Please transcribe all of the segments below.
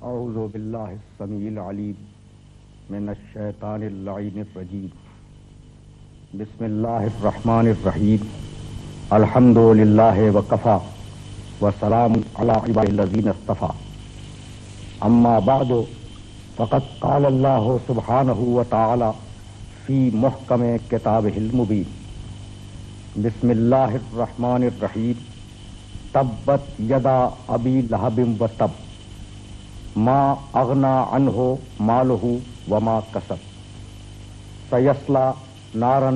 اعوذ باللہ السمیع العلیم من الشیطان اللعین الرجیم بسم اللہ الرحمن الرحیم الحمد للہ وکفی وسلام علی عباد الذین اصطفی اما بعد فقد قال اللہ سبحانہ وتعالی فی محکم کتابہ المبین بسم اللہ الرحمن الرحیم تبت یدا ابی لہب وتب ما اغنا عنہ مالہ وما کسب سیصلی نارا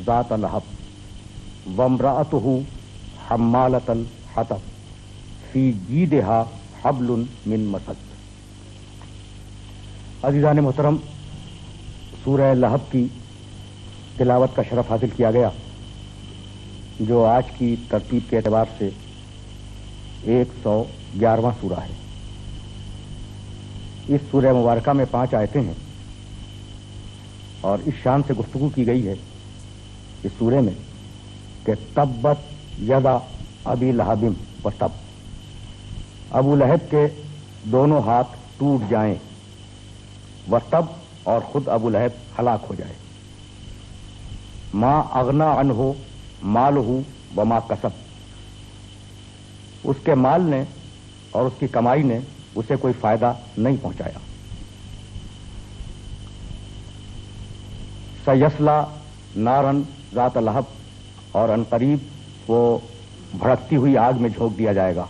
ذات لہب وامرأتہ حمالۃ الحطب فی جیدہا حبل من مسد۔ عزیزان محترم، سورہ لہب کی تلاوت کا شرف حاصل کیا گیا، جو آج کی ترتیب کے اعتبار سے 111واں سورہ ہے۔ اس سورہ مبارکہ میں 5 آیتیں ہیں اور اس شان سے گفتگو کی گئی ہے اس سورہ میں کہ تبت یدا ابی لہب وتب، ابو لہب کے دونوں ہاتھ ٹوٹ جائیں، وتب اور خود ابو لہب ہلاک ہو جائے۔ ما اغنا عنہ مالہ وما کسب، اس کے مال نے اور اس کی کمائی نے اسے کوئی فائدہ نہیں پہنچایا۔ سیصلی نارن ذات لہب، اور عنقریب وہ بھڑکتی ہوئی آگ میں جھونک دیا جائے گا۔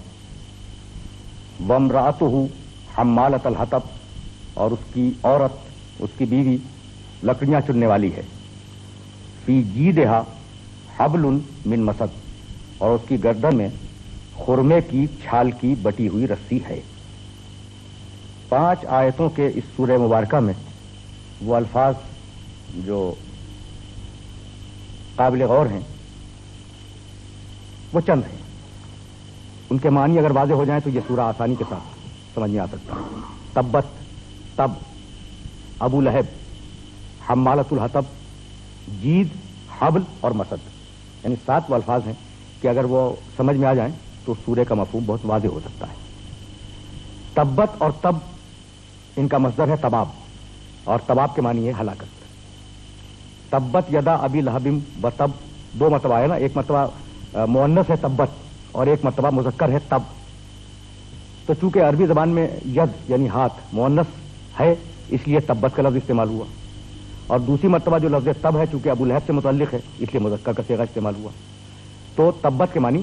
وامرأتہ حمالۃ الحطب، اور اس کی عورت، اس کی بیوی لکڑیاں چننے والی ہے۔ فی جیدہا حبل من مسد، اور اس کی گردن میں خرمے کی چھال کی بٹی ہوئی رسی ہے۔ 5 آیتوں کے اس سورہ مبارکہ میں وہ الفاظ جو قابل غور ہیں وہ چند ہیں، ان کے معنی اگر واضح ہو جائیں تو یہ سورہ آسانی کے ساتھ سمجھ میں آ سکتا ہے۔ تبت، تب، ابو لہب، حمالۃ الحطب، جید، حبل اور مسد، یعنی 7 وہ الفاظ ہیں کہ اگر وہ سمجھ میں آ جائیں تو سورہ کا مفہوم بہت واضح ہو سکتا ہے۔ تبت اور تب ان کا مصدر ہے تباب، اور تباب کے معنی ہے ہلاکت۔ تبت یدا ابی لہب وتب، 2 مرتبہ ہے نا، ایک مرتبہ مؤنث ہے تبت اور ایک مرتبہ مذکر ہے تب۔ تو چونکہ عربی زبان میں ید یعنی ہاتھ مؤنث ہے، اس لیے تبت کا لفظ استعمال ہوا، اور دوسری مرتبہ جو لفظ تب ہے چونکہ ابو لہب سے متعلق ہے اس لیے مذکر کا صیغہ استعمال ہوا۔ تو تبت کے معنی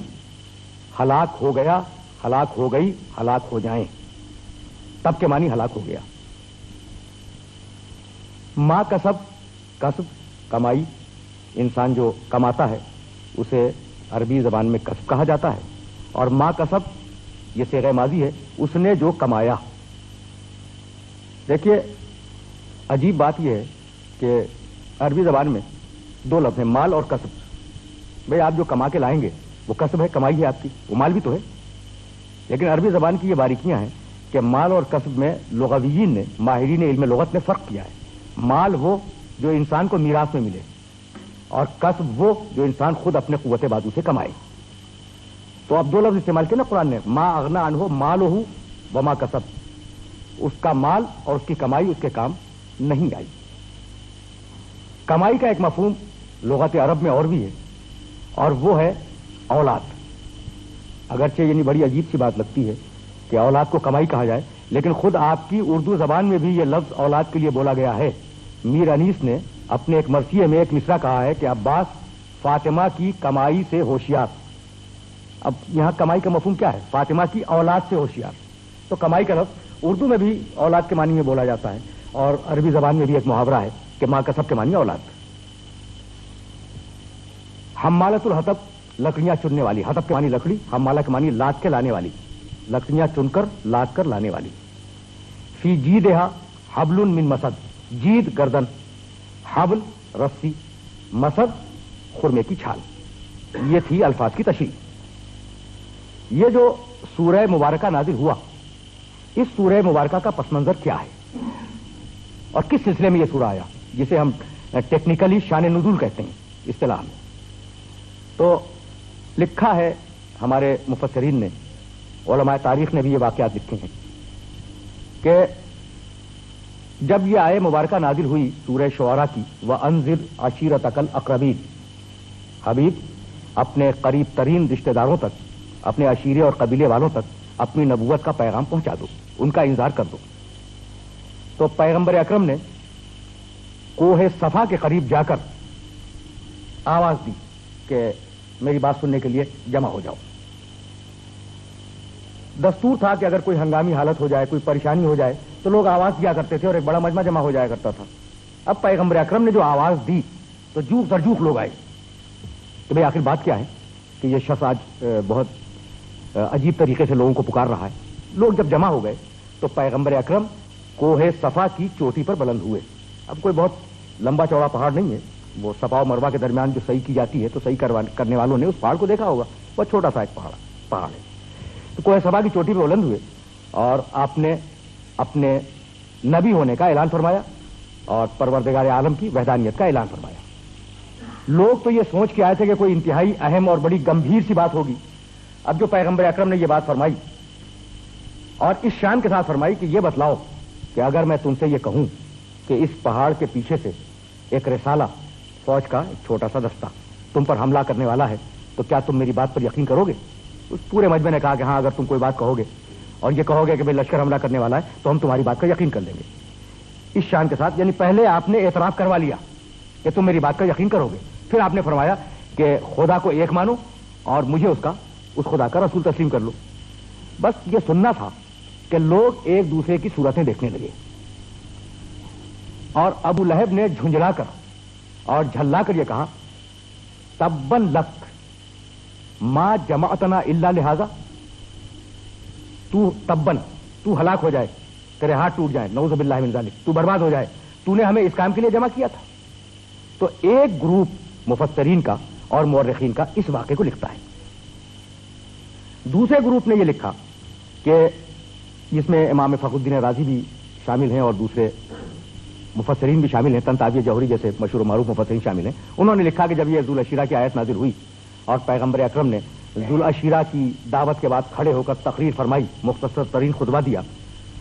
ہلاک ہو گیا، ہلاک ہو گئی، ہلاک ہو جائیں۔ تب کے معنی ہلاک ہو گیا۔ ما کسب، کسب کمائی، انسان جو کماتا ہے اسے عربی زبان میں کسب کہا جاتا ہے، اور ما کسب یہ صیغہ ماضی ہے، اس نے جو کمایا۔ دیکھیے عجیب بات یہ ہے کہ عربی زبان میں 2 لفظ ہیں، مال اور کسب۔ بھئی آپ جو کما کے لائیں گے وہ کسب ہے، کمائی ہے آپ کی، وہ مال بھی تو ہے۔ لیکن عربی زبان کی یہ باریکیاں ہیں کہ مال اور کسب میں لغویین نے، ماہرین علم لغت نے فرق کیا ہے۔ مال وہ جو انسان کو میراث میں ملے، اور کسب وہ جو انسان خود اپنے قوت بازو سے کمائے۔ تو اب 2 لفظ استعمال کیے نا قرآن نے، ما اغنا عنہ مالہ وما کسب، اس کا مال اور اس کی کمائی اس کے کام نہیں آئی۔ کمائی کا ایک مفہوم لغت عرب میں اور بھی ہے، اور وہ ہے اولاد۔ اگرچہ یعنی بڑی عجیب سی بات لگتی ہے کہ اولاد کو کمائی کہا جائے، لیکن خود آپ کی اردو زبان میں بھی یہ لفظ اولاد کے لیے بولا گیا ہے۔ میر انیس نے اپنے ایک مرثیے میں ایک مصرع کہا ہے کہ عباس فاطمہ کی کمائی سے ہوشیار۔ اب یہاں کمائی کا مفہوم کیا ہے؟ فاطمہ کی اولاد سے ہوشیار۔ تو کمائی کا لفظ اردو میں بھی اولاد کے معنی میں بولا جاتا ہے، اور عربی زبان میں بھی ایک محاورہ ہے کہ ما کسب کے معنی اولاد۔ حمالۃ الحطب، لکڑیاں چننے والی، حطب کے معنی لکڑی، حمالہ کے معنی لاد کے لانے والی، لکڑیاں چن کر لاد کر لانے والی۔ فی جیدہا حبل من مسد، جید گردن، حبل رسی، مسد خرمے کی چھال۔ یہ تھی الفاظ کی تشریح۔ یہ جو سورہ مبارکہ نازل ہوا، اس سورہ مبارکہ کا پس منظر کیا ہے اور کس سلسلے میں یہ سورہ آیا، جسے ہم ٹیکنیکلی شان نزول کہتے ہیں اصطلاح میں؟ تو لکھا ہے ہمارے مفسرین نے، علماء تاریخ نے بھی یہ واقعات لکھے ہیں کہ جب یہ آیت مبارکہ نازل ہوئی سورہ شعراء کی وَأَنذِرْ عَشِيرَتَكَ الْأَقْرَبِينَ، حبیب اپنے قریب ترین رشتہ داروں تک، اپنے عشیرے اور قبیلے والوں تک اپنی نبوت کا پیغام پہنچا دو، ان کا انذار کر دو. تو پیغمبر اکرم نے کوہ صفا کے قریب جا کر آواز دی کہ میری بات سننے کے لیے جمع ہو جاؤ. دستور تھا کہ اگر کوئی ہنگامی حالت ہو جائے، کوئی پریشانی ہو جائے تو لوگ آواز دیا کرتے تھے اور ایک بڑا مجمع جمع ہو جایا کرتا تھا. اب پیغمبر اکرم نے جو آواز دی تو جوک در جوک لوگ آئے کہ بھئی آخر بات کیا ہے کہ یہ شخص آج بہت عجیب طریقے سے لوگوں کو پکار رہا ہے. لوگ جب جمع ہو گئے تو پیغمبر اکرم کوہ صفا کی چوٹی پر بلند ہوئے. اب کوئی بہت لمبا چوڑا پہاڑ نہیں ہے، وہ صفا و مروہ کے درمیان جو صحیح کی جاتی ہے تو صحیح کرنے والوں نے اس پہاڑ کو دیکھا ہوگا، بہت چھوٹا سا ایک پہاڑ ہے. تو کوہ صفا کی چوٹی پر بلند ہوئے اور آپ نے اپنے نبی ہونے کا اعلان فرمایا اور پروردگار عالم کی وحدانیت کا اعلان فرمایا. لوگ تو یہ سوچ کے آئے تھے کہ کوئی انتہائی اہم اور بڑی گمبھیر سی بات ہوگی. اب جو پیغمبر اکرم نے یہ بات فرمائی اور اس شان کے ساتھ فرمائی کہ یہ بتلاؤ کہ اگر میں تم سے یہ کہوں کہ اس پہاڑ کے پیچھے سے ایک رسالہ فوج کا ایک چھوٹا سا دستہ تم پر حملہ کرنے والا ہے تو کیا تم میری بات پر یقین کرو گے؟ اس پورے مجمع نے کہا کہ ہاں، اگر تم کوئی بات کہو گے اور یہ کہو گے کہ بھئی لشکر حملہ کرنے والا ہے تو ہم تمہاری بات کا یقین کر لیں گے. اس شان کے ساتھ، یعنی پہلے آپ نے اعتراف کروا لیا کہ تم میری بات کا یقین کرو گے، پھر آپ نے فرمایا کہ خدا کو ایک مانو اور مجھے اس خدا کا رسول تسلیم کر لو. بس یہ سننا تھا کہ لوگ ایک دوسرے کی صورتیں دیکھنے لگے اور ابو لہب نے جھنجھلا کر اور جھلا کر یہ کہا تبن لک ما جمعتنا الا لہذا، تو ہلاک ہو جائے، تیرے ہاتھ ٹوٹ جائیں، نعوذ باللہ من ذالک، تو برباد ہو جائے، تو نے ہمیں اس کام کے لیے جمع کیا تھا. تو ایک گروپ مفسرین کا اور مورخین کا اس واقعے کو لکھتا ہے. دوسرے گروپ نے یہ لکھا کہ جس میں امام فخر الدین رازی بھی شامل ہیں اور دوسرے مفسرین بھی شامل ہیں، طنطاوی جوہری جیسے مشہور و معروف مفسرین شامل ہیں. انہوں نے لکھا کہ جب یہ ذوالعشیرہ کی آیت نازل ہوئی اور پیغمبر اکرم نے ذوالعشیرہ کی دعوت کے بعد کھڑے ہو کر تقریر فرمائی، مختصر ترین خطبہ دیا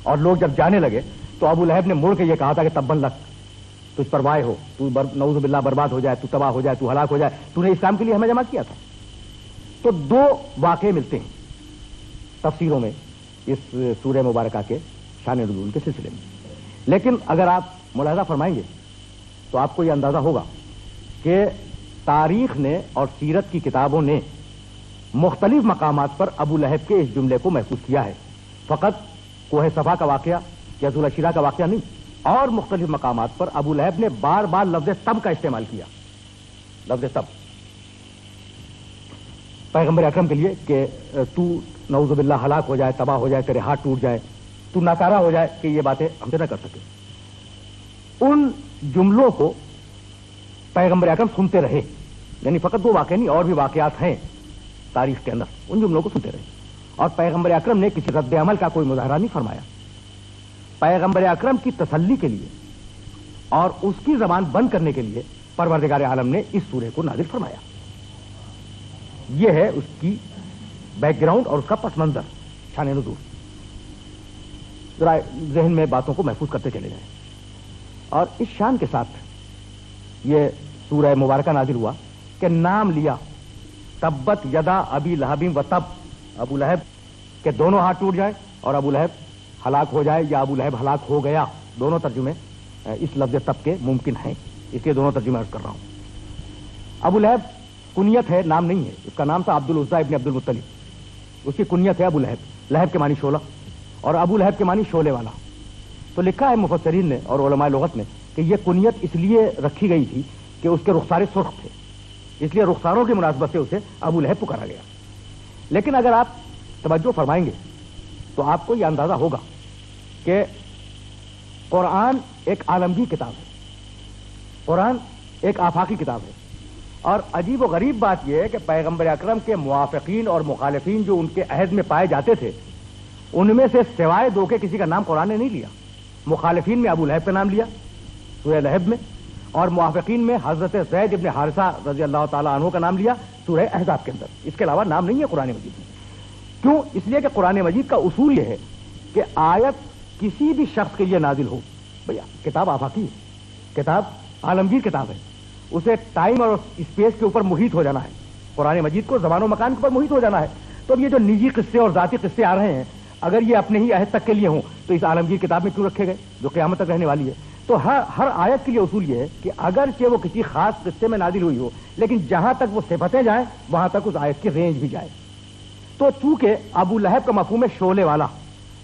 اور لوگ جب جانے لگے تو ابو لہب نے مڑ کے یہ کہا تھا کہ تبن لک، تو اس پر وائے ہو، تو نعوذ باللہ برباد ہو جائے، تو تباہ ہو جائے، تو ہلاک ہو جائے، تو نے اس کام کے لیے ہمیں جمع کیا تھا. تو دو واقعے ملتے ہیں تفسیروں میں اس سورہ مبارکہ کے شان نزول کے سلسلے میں. لیکن اگر آپ ملاحظہ فرمائیں گے تو آپ کو یہ اندازہ ہوگا کہ تاریخ نے اور سیرت کی کتابوں نے مختلف مقامات پر ابو لہب کے اس جملے کو محفوظ کیا ہے. فقط کوہ صفا کا واقعہ یا ذوالعشیرہ کا واقعہ نہیں، اور مختلف مقامات پر ابو لہب نے بار بار لفظ تب کا استعمال کیا، لفظ تب پیغمبر اکرم کے لیے کہ تو نعوذ باللہ ہلاک ہو جائے، تباہ ہو جائے، تیرے ہاتھ ٹوٹ جائے، تو ناکارہ ہو جائے کہ یہ باتیں ہم سے نہ کر سکے. ان جملوں کو پیغمبر اکرم سنتے رہے، یعنی فقط دو واقعے نہیں، اور بھی واقعات ہیں تاریخ کے اندر، ان جملوں کو سنتے رہے اور پیغمبر اکرم نے کسی رد عمل کا کوئی مظاہرہ نہیں فرمایا. پیغمبر اکرم کی تسلی کے لیے اور اس کی زبان بند کرنے کے لیے پروردگار عالم نے اس سورہ کو نازل فرمایا. یہ ہے اس کی بیک گراؤنڈ اور اس کا پس منظر، شان نزول. ذرا ذہن میں باتوں کو محفوظ کرتے چلے جائیں. اور اس شان کے ساتھ یہ سورہ مبارکہ نازل ہوا کہ نام لیا تبت یدا ابی لہب و تب، ابو لہب کے دونوں ہاتھ ٹوٹ جائیں اور ابو لہب ہلاک ہو جائے یا ابو لہب ہلاک ہو گیا. دونوں ترجمے اس لفظ تب کے ممکن ہیں، اس لیے دونوں ترجمے عرض کر رہا ہوں. ابو لہب کنیت ہے، نام نہیں ہے. اس کا نام تھا عبد العزیٰ ابن عبد المطلب. اس کی کنیت ہے ابو لہب. لہب کے معنی شعلہ اور ابو لہب کے معنی شعلے والا. تو لکھا ہے مفسرین نے اور علماء لغت نے کہ یہ کنیت اس لیے رکھی گئی تھی کہ اس کے رخسار سرخ تھے، اس لیے رخساروں کی مناسبت سے اسے ابو لہب پکارا گیا. لیکن اگر آپ توجہ فرمائیں گے تو آپ کو یہ اندازہ ہوگا کہ قرآن ایک عالمگیر کتاب ہے، قرآن ایک آفاقی کتاب ہے. اور عجیب و غریب بات یہ ہے کہ پیغمبر اکرم کے موافقین اور مخالفین جو ان کے عہد میں پائے جاتے تھے، ان میں سے سوائے دو کے کسی کا نام قرآن نے نہیں لیا. مخالفین میں ابو لہب کا نام لیا سورہ لہب میں، اور موافقین میں حضرت زید ابن حارثہ رضی اللہ تعالیٰ عنہ کا نام لیا سورہ احزاب کے اندر. اس کے علاوہ نام نہیں ہے قرآن مجید میں. کیوں؟ اس لیے کہ قرآن مجید کا اصول یہ ہے کہ آیت کسی بھی شخص کے لیے نازل ہو. بھیا کتاب آفاقی ہے, کتاب عالمگیر کتاب ہے, اسے ٹائم اور اسپیس کے اوپر محیط ہو جانا ہے. قرآن مجید کو زمان و مکان کے اوپر محیط ہو جانا ہے. تو اب یہ جو نجی قصے اور ذاتی قصے آ رہے ہیں, اگر یہ اپنے ہی عہد تک کے لیے ہوں تو اس عالمگیر کتاب میں کیوں رکھے گئے جو قیامت تک رہنے والی ہے؟ تو ہر آیت کے لیے اصول یہ ہے کہ اگرچہ وہ کسی خاص قصے میں نازل ہوئی ہو, لیکن جہاں تک وہ صفتیں جائیں وہاں تک اس آیت کی رینج بھی جائے. تو چونکہ ابو لہب کا مفہوم ہے شعلے والا,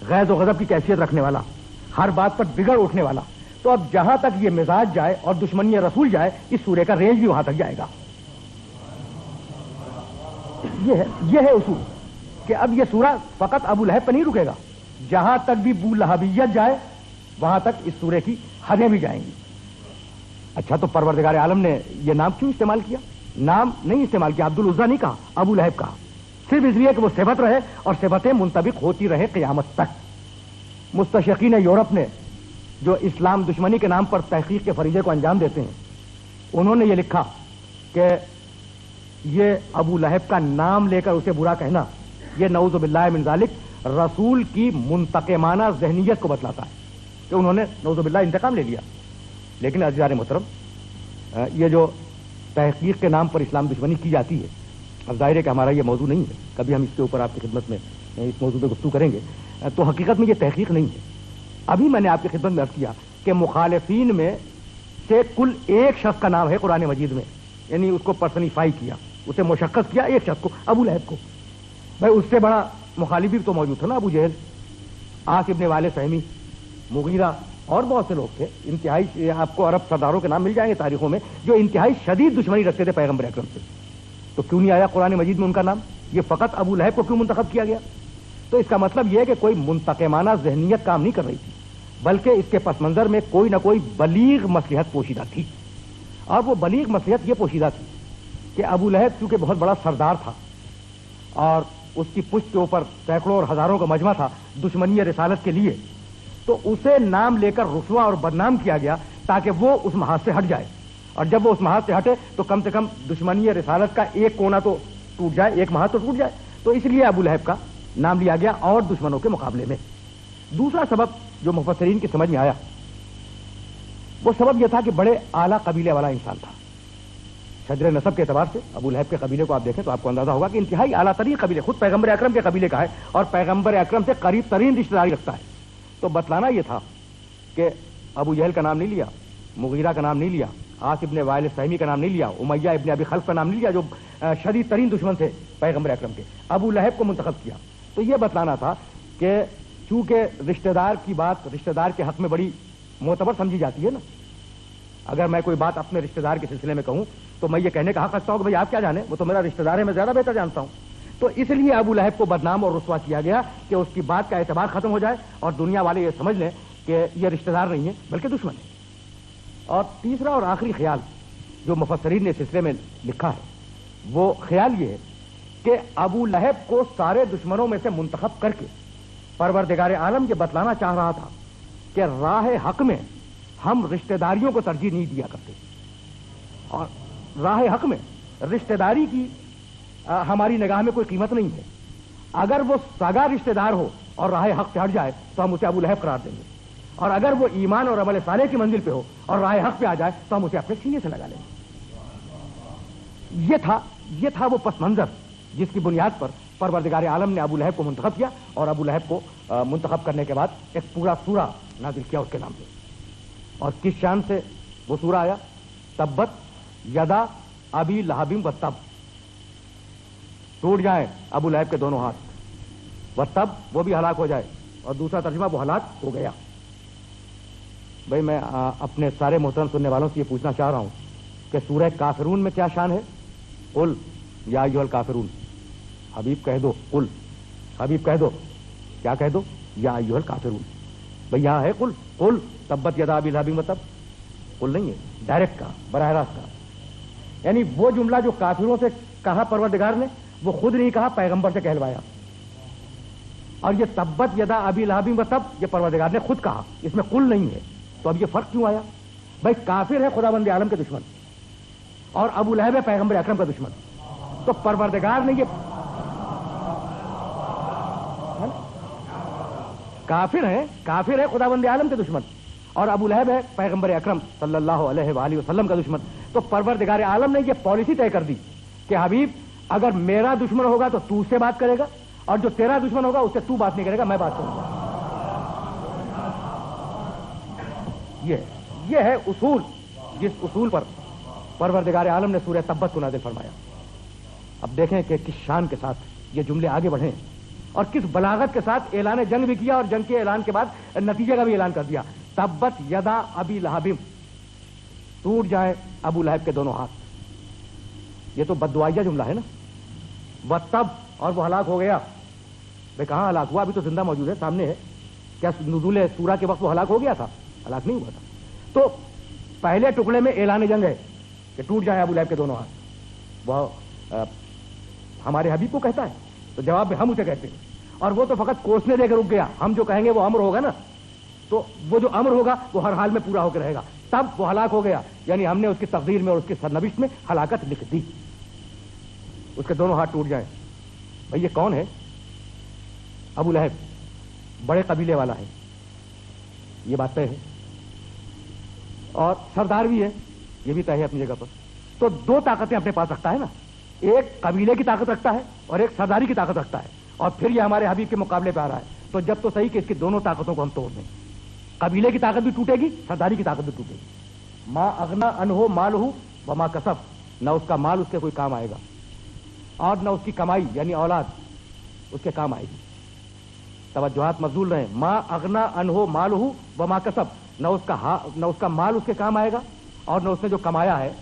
غیظ و غضب کی کیفیت رکھنے والا, ہر بات پر بگڑ اٹھنے والا, تو اب جہاں تک یہ مزاج جائے اور دشمنی رسول جائے, اس سورے کا رینج بھی وہاں تک جائے گا. یہ ہے اصول کہ اب یہ سورہ فقط ابو لہب پر نہیں رکے گا, جہاں تک بھی بو لہبیت جائے وہاں تک اس سورے کی حدیں بھی جائیں گی. اچھا, تو پروردگار عالم نے یہ نام کیوں استعمال کیا؟ نام نہیں استعمال کیا, عبدالعزیٰ نہیں کہا, ابو لہب کہا, صرف اس لیے کہ وہ صفت رہے اور صفتیں منطبق ہوتی رہے قیامت تک. مستشرقین یورپ نے جو اسلام دشمنی کے نام پر تحقیق کے فریضے کو انجام دیتے ہیں, انہوں نے یہ لکھا کہ یہ ابو لہب کا نام لے کر اسے برا کہنا, یہ نعوذ باللہ من ذالک رسول کی منتقمانہ ذہنیت کو بتلاتا ہے کہ انہوں نے نعوذ باللہ انتقام لے لیا. لیکن عزیزان محترم, یہ جو تحقیق کے نام پر اسلام دشمنی کی جاتی ہے, اب ظاہر ہے کہ ہمارا یہ موضوع نہیں ہے, کبھی ہم اس کے اوپر آپ کی خدمت میں اس موضوع پہ گفتگو کریں گے. تو حقیقت میں یہ تحقیق نہیں ہے. ابھی میں نے آپ کی خدمت میں عرض کیا کہ مخالفین میں سے کل ایک شخص کا نام ہے قرآن مجید میں, یعنی اس کو پرسنیفائی کیا, اسے مشخص کیا ایک شخص کو, ابو لہب کو. بھائی اس سے بڑا مخالف بھی تو موجود تھا نا, ابو جہل, عاص ابن وائل سہمی, مغیرہ, اور بہت سے لوگ تھے. انتہائی آپ کو عرب سرداروں کے نام مل جائیں گے تاریخوں میں جو انتہائی شدید دشمنی رکھتے تھے پیغمبر اکرم سے. تو کیوں نہیں آیا قرآن مجید میں ان کا نام؟ یہ فقط ابو لہب کو کیوں منتخب کیا گیا؟ تو اس کا مطلب یہ ہے کہ کوئی منتقمانہ ذہنیت کام نہیں کر رہی تھی, بلکہ اس کے پس منظر میں کوئی نہ کوئی بلیغ مصلحت پوشیدہ تھی. اور وہ بلیغ مصلحت یہ پوشیدہ تھی کہ ابو لہب چونکہ بہت بڑا سردار تھا اور اس کی پشت کے اوپر سینکڑوں اور ہزاروں کا مجمع تھا دشمنی رسالت کے لیے, تو اسے نام لے کر رسوا اور بدنام کیا گیا تاکہ وہ اس محاذ سے ہٹ جائے. اور جب وہ اس محاذ سے ہٹے تو کم سے کم دشمنی رسالت کا ایک کونا تو ٹوٹ جائے, ایک محاذ تو ٹوٹ جائے. تو اس لیے ابو لہب کا نام لیا گیا اور دشمنوں کے مقابلے میں. دوسرا سبب جو مفسرین کی سمجھ میں آیا وہ سبب یہ تھا کہ بڑے اعلیٰ قبیلے والا انسان تھا. شجر نسب کے اعتبار سے ابو لہب کے قبیلے کو آپ دیکھیں تو آپ کو اندازہ ہوگا کہ انتہائی اعلیٰ ترین قبیلے, خود پیغمبر اکرم کے قبیلے کا ہے اور پیغمبر اکرم سے قریب ترین رشتہ داری رکھتا ہے. تو بتلانا یہ تھا کہ ابو جہل کا نام نہیں لیا, مغیرہ کا نام نہیں لیا, عاص ابن وائل سہمی کا نام نہیں لیا, امیہ ابن ابی خلف کا نام نہیں لیا جو شدید ترین دشمن تھے پیغمبر اکرم کے. ابو لہب کو منتخب کیا. تو یہ بتلانا تھا کہ چونکہ رشتہ دار کی بات رشتہ دار کے حق میں بڑی معتبر سمجھی جاتی ہے نا. اگر میں کوئی بات اپنے رشتہ دار کے سلسلے میں کہوں تو میں یہ کہنے کا حق رکھتا ہوں کہ بھائی آپ کیا جانیں, وہ تو میرا رشتہ دار ہے, میں زیادہ بہتر جانتا ہوں. تو اس لیے ابو لہب کو بدنام اور رسوا کیا گیا کہ اس کی بات کا اعتبار ختم ہو جائے اور دنیا والے یہ سمجھ لیں کہ یہ رشتہ دار نہیں ہے بلکہ دشمن ہے. اور تیسرا اور آخری خیال جو مفسرین نے اس سلسلے میں لکھا ہے وہ خیال یہ ہے کہ ابو لہب کو سارے دشمنوں میں سے منتخب کر کے پروردگار عالم یہ بتلانا چاہ رہا تھا کہ راہ حق میں ہم رشتہ داریوں کو ترجیح نہیں دیا کرتے, اور راہ حق میں رشتہ داری کی ہماری نگاہ میں کوئی قیمت نہیں ہے. اگر وہ سگا رشتہ دار ہو اور راہ حق سے ہٹ جائے تو ہم اسے ابو لہب قرار دیں گے, اور اگر وہ ایمان اور عمل صالح کی منزل پہ ہو اور راہ حق پہ آ جائے تو ہم اسے اپنے سینے سے لگا لیں گے. یہ تھا وہ پس منظر جس کی بنیاد پر پروردگار عالم نے ابو لہب کو منتخب کیا, اور ابو لہب کو منتخب کرنے کے بعد ایک پورا سورہ نازل کیا اس کے نام سے. اور کس شان سے وہ سورہ آیا؟ تبت یدا ابی لہب و تب, ٹوٹ جائیں ابو لہب کے دونوں ہاتھ, و تب وہ بھی ہلاک ہو جائے, اور دوسرا ترجمہ وہ ہلاک ہو گیا. بھائی میں اپنے سارے محترم سننے والوں سے یہ پوچھنا چاہ رہا ہوں کہ سورہ کافرون میں کیا شان ہے؟ قل یا ایھا الکافرون, حبیب کہہ دو قل, حبیب کہہ دو, کیا کہہ دو؟ یا ایھا الکافرون. بھائی یہاں ہے قل, قل تبت یدا ابی لہب و تب, قل نہیں ہے, ڈائریکٹ کہا, براہ راست کہا. یعنی وہ جملہ جو کافروں سے کہا پروردگار نے وہ خود نہیں کہا, پیغمبر سے کہلوایا. اور یہ تبت یدا ابی لہب و تب یہ پروردگار نے خود کہا, اس میں قل نہیں ہے. تو اب یہ فرق کیوں آیا؟ بھائی کافر ہے خداوند عالم کے دشمن اور ابو لہب ہے پیغمبر اکرم کا دشمن, تو پروردگار نے یہ کافر ہے خداوند عالم کے دشمن، اور ابو لہب ہے پیغمبر اکرم صلی اللہ علیہ وآلہ وسلم کا دشمن. تو پروردگار عالم نے یہ پالیسی طے کر دی کہ حبیب اگر میرا دشمن ہوگا تو تو اس سے بات کرے گا، اور جو تیرا دشمن ہوگا اس سے تو بات نہیں کرے گا، میں بات کروں گا. یہ ہے اصول، جس اصول پر پروردگار عالم نے سورہ تبت کو نازل فرمایا. اب دیکھیں کہ کس شان کے ساتھ یہ جملے آگے بڑھیں اور کس بلاغت کے ساتھ اعلان جنگ بھی کیا، اور جنگ کے اعلان کے بعد نتیجے کا بھی اعلان کر دیا. تبت یدا ابی لہب، ٹوٹ جائے ابو لہب کے دونوں ہاتھ. یہ تو بددعائیہ جملہ ہے نا. وتب، اور وہ ہلاک ہو گیا. بھائی کہاں ہلاک ہوا؟ ابھی تو زندہ موجود ہے، سامنے ہے. کیا نزول سورہ کے وقت وہ ہلاک ہو گیا تھا؟ ہلاک نہیں ہوا تھا. تو پہلے ٹکڑے میں اعلان جنگ ہے کہ ٹوٹ جائے ابو لہب کے دونوں ہاتھ. وہ ہمارے حبیب کو کہتا ہے تو جواب میں ہم اسے کہتے ہیں، اور وہ تو فقط کوسنے دے کے رک گیا. ہم جو کہیں گے وہ امر ہوگا نا، تو وہ جو امر ہوگا وہ ہر حال میں پورا ہو کے رہے گا. تب وہ ہلاک ہو گیا، یعنی ہم نے اس کی تقدیر میں اور اس کی سرنوشت میں ہلاکت لکھ دی. اس کے دونوں ہاتھ ٹوٹ جائیں. بھائی یہ کون ہے؟ ابو لہب بڑے قبیلے والا ہے، یہ بات طے ہے، اور سردار بھی ہے، یہ بھی طے ہے اپنی جگہ پر. تو دو طاقتیں اپنے پاس رکھتا ہے نا، ایک قبیلے کی طاقت رکھتا ہے اور ایک سرداری کی طاقت رکھتا ہے، اور پھر یہ ہمارے حبیب کے مقابلے پہ آ رہا ہے. تو جب تو صحیح کہ اس کی دونوں طاقتوں کو ہم توڑ دیں. قبیلے کی طاقت بھی ٹوٹے گی، سرداری کی طاقت بھی ٹوٹے گی. ما اغنا عنہ مالہ وما کسب، نہ اس کا مال اس کے کوئی کام آئے گا، اور نہ اس کی کمائی یعنی اولاد اس کے کام آئے گی. توجہات مبذول رہیں. ما اغنا عنہ مالہ وما کسب، نہ اس کا مال اس کے کام آئے گا، اور نہ اس نے جو کمایا ہے،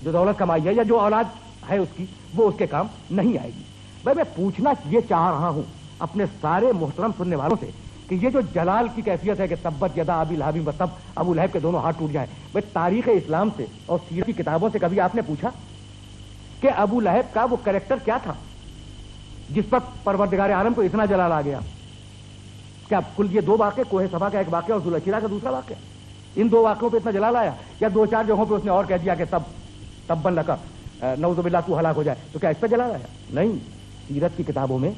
جو دولت کمائی ہے یا جو اولاد ہے اس کی، وہ اس کے کام نہیں آئے گی. بھائی میں پوچھنا یہ چاہ رہا ہوں اپنے سارے محترم سننے والوں سے کہ یہ جو جلال کی کیفیت ہے کہ تبت یدا ابی لہب وتب، ابو لہب کے دونوں ہاتھ ٹوٹ جائیں، بھائی تاریخ اسلام سے اور سیرت کی کتابوں سے کبھی آپ نے پوچھا کہ ابو لہب کا وہ کریکٹر کیا تھا جس پر پروردگار عالم کو اتنا جلال آ گیا؟ کیا کل یہ دو واقعے، کوہ صفا کا ایک واقعہ اور ذوالعشیرہ کا دوسرا واقعہ، ان دو واقعوں پہ اتنا جلال آیا؟ یا دو چار جگہوں پہ اس نے اور کہہ دیا کہ تبن لکا، نعوذ باللہ تو ہلاک ہو جائے، تو کیا اس پہ جلال آیا؟ نہیں. سیرت کی کتابوں میں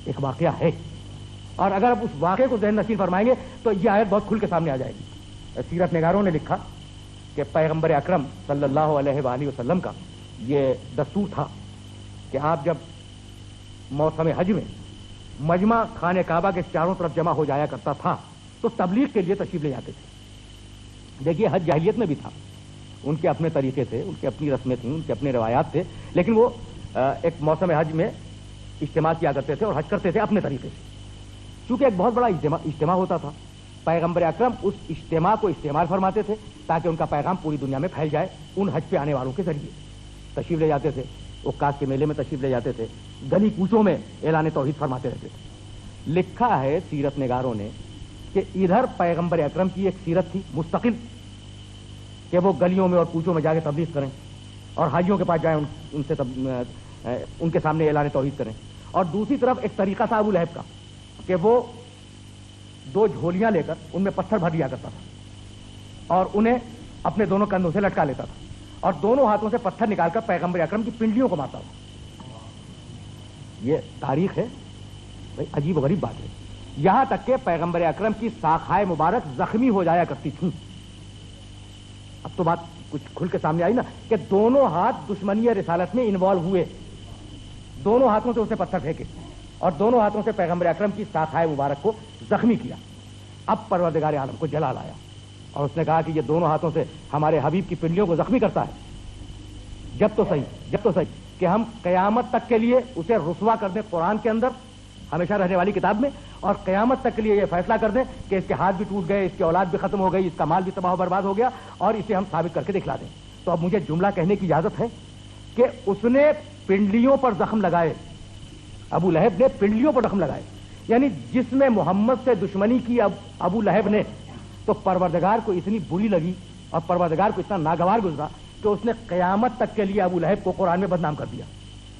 ایک واقعہ ہے، اور اگر آپ اس واقعے کو ذہن نشین فرمائیں گے تو یہ آیت بہت کھل کے سامنے آ جائے گی. سیرت نگاروں نے لکھا کہ پیغمبر اکرم صلی اللہ علیہ وآلہ وسلم کا یہ دستور تھا کہ آپ جب موسم حج میں مجمع خانہ کعبہ کے چاروں طرف جمع ہو جایا کرتا تھا تو تبلیغ کے لیے تشریف لے جاتے تھے. دیکھیے حج جاہلیت میں بھی تھا، ان کے اپنے طریقے تھے، ان کی اپنی رسمیں تھیں، ان کے اپنے روایات تھے، لیکن وہ ایک موسم حج میں اجتماع کیا کرتے تھے اور حج کرتے تھے اپنے طریقے سے. چونکہ ایک بہت بڑا اجتماع ہوتا تھا، پیغمبر اکرم اس اجتماع کو استعمال فرماتے تھے تاکہ ان کا پیغام پوری دنیا میں پھیل جائے. ان حج پہ آنے والوں کے ذریعے تشریف لے جاتے تھے، عکاس کے میلے میں تشریف لے جاتے تھے، گلی کوچوں میں اعلان توحید فرماتے رہتے تھے. لکھا ہے سیرت نگاروں نے کہ ادھر پیغمبر اکرم کی ایک سیرت تھی مستقل کہ وہ گلیوں میں اور کوچوں میں جا کے تبلیغ کریں اور حاجیوں کے پاس جائیں، ان کے سامنے اعلان توحید کریں. اور دوسری طرف ایک طریقہ تھا ابو لہب کا کہ وہ دو جھولیاں لے کر ان میں پتھر بھر دیا کرتا تھا اور انہیں اپنے دونوں کندھوں سے لٹکا لیتا تھا اور دونوں ہاتھوں سے پتھر نکال کر پیغمبر اکرم کی پنڈلیوں کو مارتا تھا. یہ تاریخ ہے بھائی، عجیب و غریب بات ہے. یہاں تک کہ پیغمبر اکرم کی ساقھائے مبارک زخمی ہو جایا کرتی تھیں. اب تو بات کچھ کھل کے سامنے آئی نا کہ دونوں ہاتھ دشمنی رسالت میں انوالو ہوئے، دونوں ہاتھوں سے اسے پتھر پھینکے اور دونوں ہاتھوں سے پیغمبر اکرم کی ساقھائے مبارک کو زخمی کیا. اب پروردگار عالم کو جلال آیا اور اس نے کہا کہ یہ دونوں ہاتھوں سے ہمارے حبیب کی پنڈلیوں کو زخمی کرتا ہے. جب تو صحیح کہ ہم قیامت تک کے لیے اسے رسوا کر دیں قرآن کے اندر ہمیشہ رہنے والی کتاب میں، اور قیامت تک کے لیے یہ فیصلہ کر دیں کہ اس کے ہاتھ بھی ٹوٹ گئے، اس کی اولاد بھی ختم ہو گئی، اس کا مال بھی تباہ و برباد ہو گیا، اور اسے ہم ثابت کر کے دکھلا دیں. تو اب مجھے جملہ کہنے کی اجازت ہے کہ اس نے پنڈلیوں پر زخم لگائے، ابو لہب نے پنڈلیوں پر زخم لگائے، یعنی جس میں محمد سے دشمنی کی ابو لہب نے، تو پروردگار کو اتنی بری لگی اور پروردگار کو اتنا ناگوار گزرا کہ اس نے قیامت تک کے لیے ابو لہب کو قرآن میں بدنام کر دیا،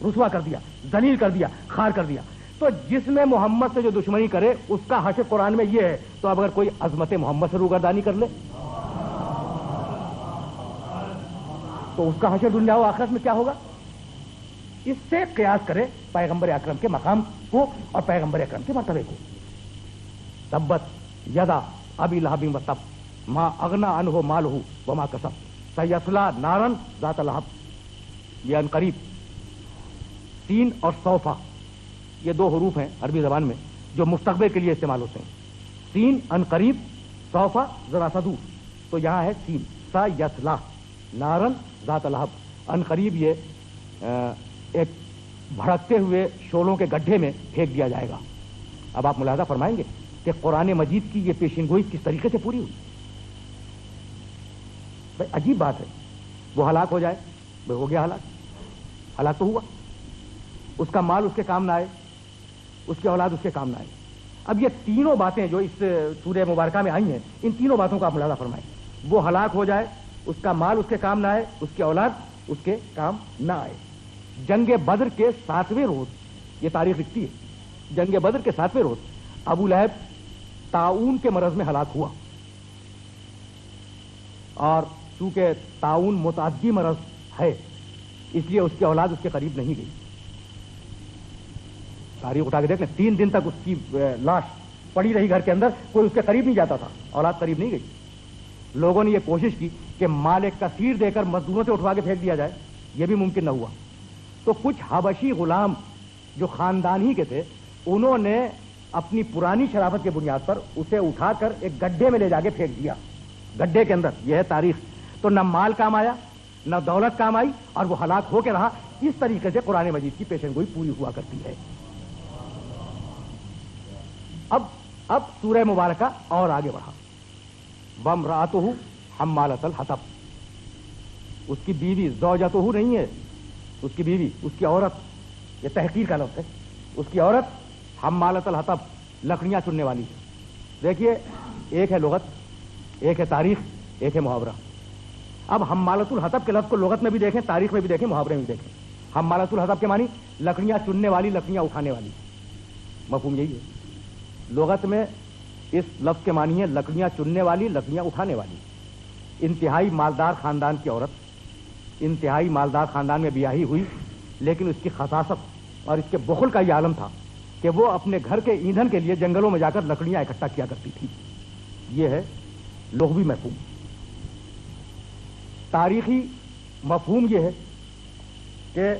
رسوا کر دیا، ذلیل کر دیا، خار کر دیا. تو جس میں محمد سے جو دشمنی کرے اس کا حشر قرآن میں یہ ہے، تو اب اگر کوئی عظمت محمد سے روگردانی کر لے تو اس کا حشر دنیا و آخرت میں کیا ہوگا؟ اس سے قیاس کرے پیغمبر اکرم کے مقام کو اور پیغمبر اکرم کے مرتبے کو. تبت یدا ابی لہب وتب ما اغنی عنہ مالہ وما کسب سیصلی نارا ذات لہب. یہ ان قریب سین اور سوفا یہ دو حروف ہیں عربی زبان میں جو مستقبل کے لیے استعمال ہوتے ہیں. سین ان قریب، سوفا ذرا سا دور. تو یہاں ہے سین سیصلی نارا ذات لہب. ان قریب یہ ایک بھڑکتے ہوئے شعلوں کے گڈھے میں پھینک دیا جائے گا. اب آپ ملاحظہ فرمائیں گے کہ قرآن مجید کی یہ پیشین گوئی کس طریقے سے پوری ہوئی. بھائی عجیب بات ہے، وہ ہلاک ہو جائے، بھائی ہو گیا ہلاک تو ہوا، اس کا مال اس کے کام نہ آئے، اس کی اولاد اس کے کام نہ آئے. اب یہ تینوں باتیں جو اس سورہ مبارکہ میں آئی ہیں، ان تینوں باتوں کا آپ ملاحظہ فرمائیں. وہ ہلاک ہو جائے، اس کا مال اس کے کام نہ آئے، اس کی اولاد اس کے کام نہ آئے. جنگ بدر کے 7ویں روز یہ تاریخ لکھتی ہے، جنگ بدر کے 7ویں روز ابو لہب طاعون کے مرض میں ہلاک ہوا. اور چونکہ طاعون متعدی مرض ہے اس لیے اس کی اولاد اس کے قریب نہیں گئی. تاریخ اٹھا کے دیکھ لیں، 3 دن تک اس کی لاش پڑی رہی گھر کے اندر، کوئی اس کے قریب نہیں جاتا تھا، اولاد قریب نہیں گئی. لوگوں نے یہ کوشش کی کہ مال کثیر دے کر مزدوروں سے اٹھوا کے پھینک دیا جائے، یہ بھی ممکن نہ ہوا. تو کچھ حبشی غلام جو خاندان ہی کے تھے، انہوں نے اپنی پرانی شرافت کی بنیاد پر اسے اٹھا کر ایک گڈھے میں لے جا کے پھینک دیا، گڈھے کے اندر. یہ ہے تاریخ. تو نہ مال کام آیا، نہ دولت کام آئی، اور وہ ہلاک ہو کے رہا. اس طریقے سے قرآن مجید کی پیشن گوئی پوری ہوا کرتی ہے. اب سورہ مبارکہ اور آگے بڑھا. وامرأتہ حمالۃ الحطب، اس کی بیوی، زوجتہ نہیں ہے، اس کی بیوی، اس کی عورت، یہ تحقیر کا لفظ ہے، اس کی عورت حمالۃ الحطب، لکڑیاں چننے والی. دیکھیے ایک ہے لغت، ایک ہے تاریخ، ایک ہے محاورہ. اب حمالۃ الحطب کے لفظ کو لغت میں بھی دیکھیں، تاریخ میں بھی دیکھیں، محاورے میں بھی دیکھیں. حمالۃ الحطب کے معنی لکڑیاں چننے والی، لکڑیاں اٹھانے والی. مفہوم یہی ہے. لغت میں اس لفظ کے معنی ہے لکڑیاں چننے والی، لکڑیاں اٹھانے والی. انتہائی مالدار خاندان کی عورت، انتہائی مالدار خاندان میں بیاہی ہوئی، لیکن اس کی خساست اور اس کے بخل کا یہ عالم تھا کہ وہ اپنے گھر کے ایندھن کے لیے جنگلوں میں جا کر لکڑیاں اکٹھا کیا کرتی تھی. یہ ہے لغوی مفہوم. تاریخی مفہوم یہ ہے کہ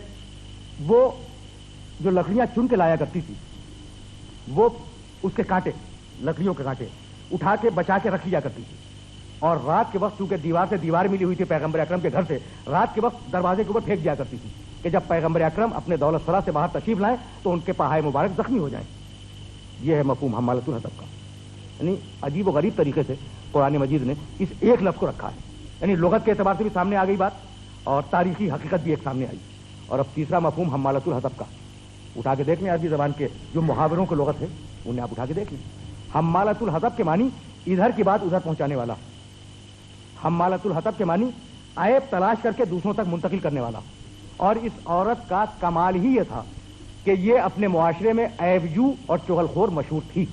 وہ جو لکڑیاں چن کے لایا کرتی تھی، وہ اس کے کانٹے، لکڑیوں کے کانٹے اٹھا کے بچا کے رکھی جا کرتی تھی. اور رات کے وقت چونکہ دیوار سے دیوار ملی ہوئی تھی پیغمبر اکرم کے گھر سے، رات کے وقت دروازے کے اوپر پھینک دیا کرتی تھی کہ جب پیغمبر اکرم اپنے دولت سرا سے باہر تشریف لائیں تو ان کے پاہائے مبارک زخمی ہو جائیں. یہ ہے مفہوم حمالۃ الحطب کا. یعنی عجیب و غریب طریقے سے قرآن مجید نے اس ایک لفظ کو رکھا ہے. یعنی لغت کے اعتبار سے بھی سامنے آ گئی بات، اور تاریخی حقیقت بھی ایک سامنے آئی. اور اب تیسرا مفہوم حمالۃ الحطب کا اٹھا کے دیکھ لیں. عربی زبان کے جو محاوروں کی لغت ہے انہیں آپ اٹھا کے دیکھ لیں. حمالۃ الحطب کے معنی ادھر کی بات ادھر پہنچانے والا. حمالۃ الحطب کے معنی عیب تلاش کر کے دوسروں تک منتقل کرنے والا. اور اس عورت کا کمال ہی یہ تھا کہ یہ اپنے معاشرے میں عیب جو اور چغل خور مشہور تھی.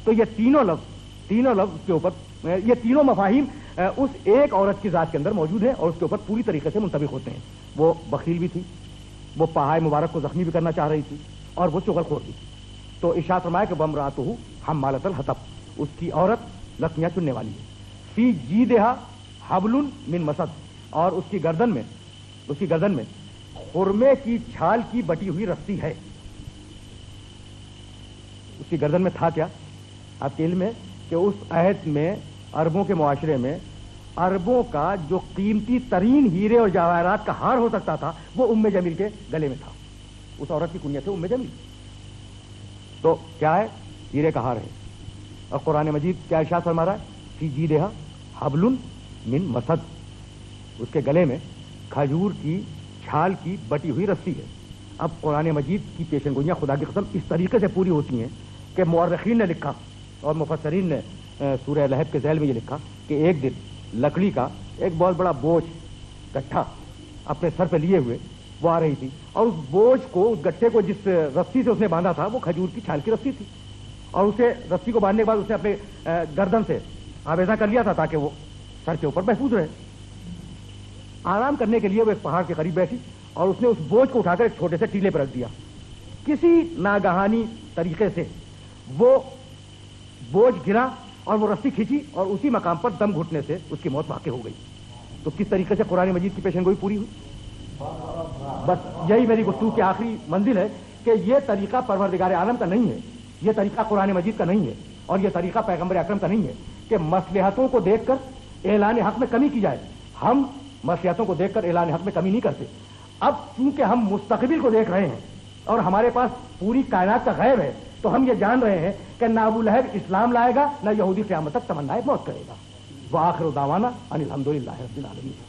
تو یہ تینوں لفظ کے اوپر، یہ تینوں مفاہیم اس ایک عورت کی ذات کے اندر موجود ہیں اور اس کے اوپر پوری طریقے سے منطبق ہوتے ہیں. وہ بخیل بھی تھی، وہ پاہائے مبارک کو زخمی بھی کرنا چاہ رہی تھی، اور وہ چغل خور بھی تھی. تو ارشاد فرمایا کہ وامرأتہ حمالۃ الحطب، اس کی عورت لکڑیاں چننے والی ہے. فی جیدہا حبل من مسد، اور اس کی گردن میں خرمے کی چھال کی بٹی ہوئی رسی ہے. اس کی گردن میں تھا کیا؟ آپ کے علم ہے کہ اس عہد میں عربوں کے معاشرے میں عربوں کا جو قیمتی ترین ہیرے اور جواہرات کا ہار ہو سکتا تھا وہ ام جمیل کے گلے میں تھا. اس عورت کی کنیت ہے ام جمیل. تو کیا ہے؟ ہیرے کا ہار ہے. اور قرآن مجید کیا ارشاد فرما رہا ہے؟ فی جیدہا حبل من مسد، اس کے گلے میں کھجور کی چھال کی بٹی ہوئی رسی ہے. اب قرآن مجید کی پیشن گوئیاں خدا کی قسم اس طریقے سے پوری ہوتی ہیں کہ مورخین نے لکھا اور مفسرین نے سورہ لہب کے ذیل میں یہ لکھا کہ ایک دن لکڑی کا ایک بہت بڑا بوجھ گٹھا اپنے سر پہ لیے ہوئے وہ آ رہی تھی، اور اس بوجھ کو، اس گٹھے کو جس رسی سے اس نے باندھا تھا وہ کھجور کی چھال کی رسی تھی. اور اسے رسی کو باندھنے کے بعد اس نے اپنے گردن سے آویزاں کر لیا تھا تاکہ وہ سر کے اوپر محفوظ رہے. آرام کرنے کے لیے وہ ایک پہاڑ کے قریب بیٹھی اور اس نے اس بوجھ کو اٹھا کر ایک چھوٹے سے ٹیلے پر رکھ دیا. کسی ناگہانی طریقے سے وہ بوجھ گرا اور وہ رسی کھینچی اور اسی مقام پر دم گھٹنے سے اس کی موت واقع ہو گئی. تو کس طریقے سے قرآن مجید کی پیشن گوئی پوری ہوئی؟ بس یہی میری گفتگو کی آخری منزل ہے کہ یہ طریقہ پروردگار عالم کا نہیں ہے, یہ طریقہ قرآن مجید کا نہیں ہے, اور یہ طریقہ پیغمبر اکرم کا نہیں ہے کہ مصلحتوں کو دیکھ کر اعلان حق میں کمی کی جائے. ہم مصلحتوں کو دیکھ کر اعلان حق میں کمی نہیں کرتے. اب چونکہ ہم مستقبل کو دیکھ رہے ہیں اور ہمارے پاس پوری کائنات کا غیب ہے, تو ہم یہ جان رہے ہیں کہ نہ ابو لہب اسلام لائے گا, نہ یہودی قیامت تک تمنائے موت کرے گا. وآخر دعوانا ان الحمدللہ رب العالمین.